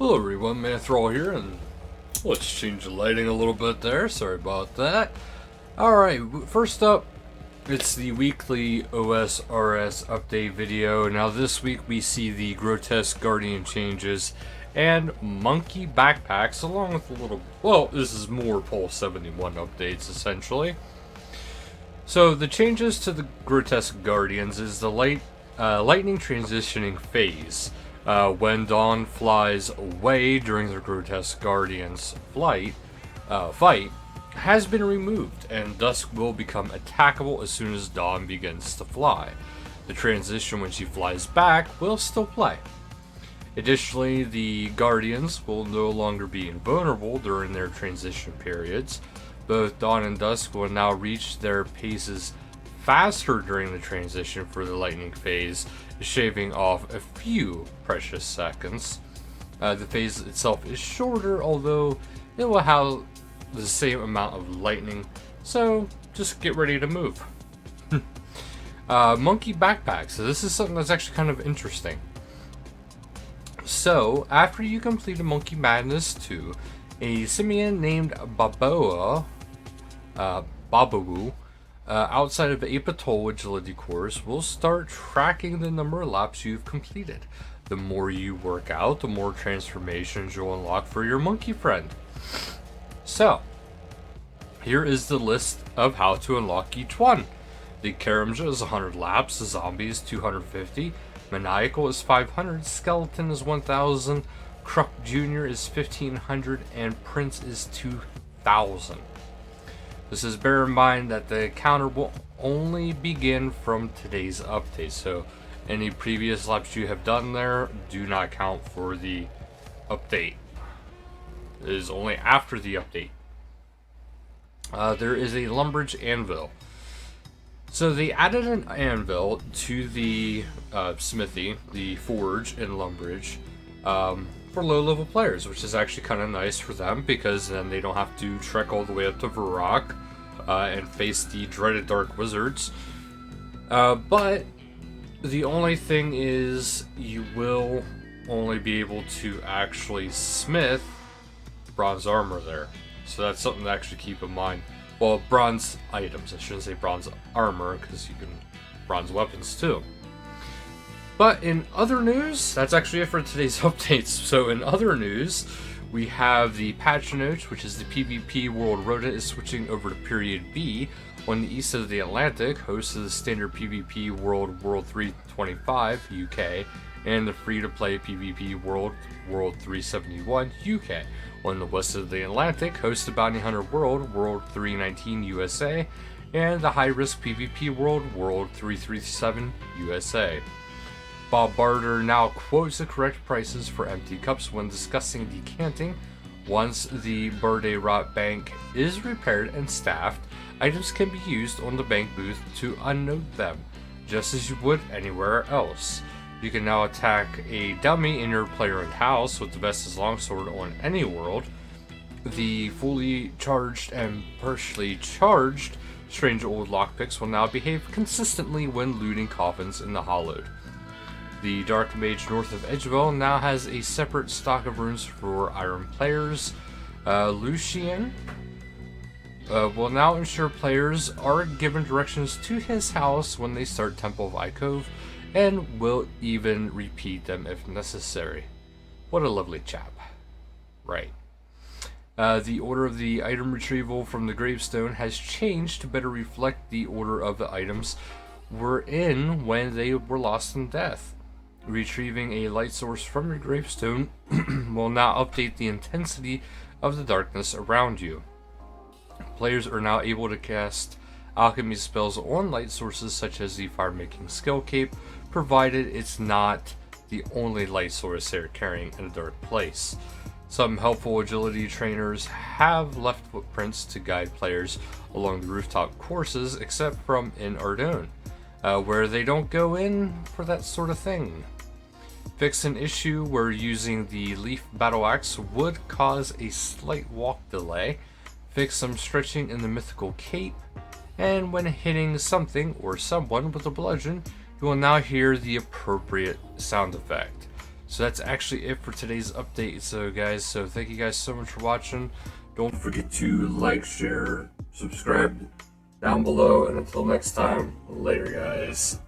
Hello everyone, Manithral here, and let's change the lighting a little bit there, sorry about that. Alright, first up, it's the weekly OSRS update video. Now this week we see the Grotesque Guardian changes and monkey backpacks along with a little, well, this is more Pulse 71 updates essentially. So the changes to the Grotesque Guardians is the lightning transitioning phase. When Dawn flies away during the Grotesque Guardians fight has been removed, and Dusk will become attackable as soon as Dawn begins to fly. The transition when she flies back will still play. Additionally, the Guardians will no longer be invulnerable during their transition periods. Both Dawn and Dusk will now reach their paces faster during the transition for the lightning phase, shaving off a few precious seconds. The phase itself is shorter, although it will have the same amount of lightning, so just get ready to move. Monkey backpacks. So this is something that's actually kind of interesting. So, after you complete a Monkey Madness 2, a simian named Babu, outside of Apatoll agility course will start tracking the number of laps you've completed. The more you work out, the more transformations you'll unlock for your monkey friend. So, here is the list of how to unlock each one. The Karamja is 100 laps, the Zombie is 250, Maniacal is 500, Skeleton is 1000, Kruk Jr. is 1500, and Prince is 2000. This is, bear in mind that the counter will only begin from today's update, so any previous laps you have done there do not count for the update. It is only after the update. There is a Lumbridge Anvil. So they added an anvil to the smithy, the forge in Lumbridge, for low-level players, which is actually kind of nice for them because then they don't have to trek all the way up to Varrock and face the dreaded Dark Wizards. But the only thing is you will only be able to actually smith bronze armor there. So that's something to actually keep in mind. Well, bronze items. I shouldn't say bronze armor because you can bronze weapons too. But in other news, that's actually it for today's updates. So in other news, we have the patch notes, which is the PvP World Rota is switching over to Period B on the east of the Atlantic, host of the standard PvP World 325 UK, and the free-to-play PvP World 371 UK. On the west of the Atlantic, hosts the Bounty Hunter World 319 USA, and the high-risk PvP World 337 USA. Bob Barter now quotes the correct prices for empty cups when discussing decanting. Once the Birthday Rot Bank is repaired and staffed, items can be used on the bank booth to unload them, just as you would anywhere else. You can now attack a dummy in your player-owned house with the Vestas Longsword on any world. The fully charged and partially charged Strange Old Lockpicks will now behave consistently when looting coffins in the Hollowed. The Dark Mage north of Edgeville now has a separate stock of runes for Iron players. Lucian will now ensure players are given directions to his house when they start Temple of Icove, and will even repeat them if necessary. What a lovely chap. Right. The order of the item retrieval from the gravestone has changed to better reflect the order of the items were in when they were lost in death. Retrieving a light source from your gravestone will now update the intensity of the darkness around you. Players are now able to cast alchemy spells on light sources such as the fire-making skill cape, provided it's not the only light source they're carrying in a dark place. Some helpful agility trainers have left footprints to guide players along the rooftop courses, except from in Ardougne, where they don't go in for that sort of thing. Fix an issue where using the Leaf Battle Axe would cause a slight walk delay. Fix some stretching in the mythical cape. And when hitting something or someone with a bludgeon, you will now hear the appropriate sound effect. So that's actually it for today's update. So guys, thank you guys so much for watching. Don't forget to like, share, subscribe down below, and until next time, later guys.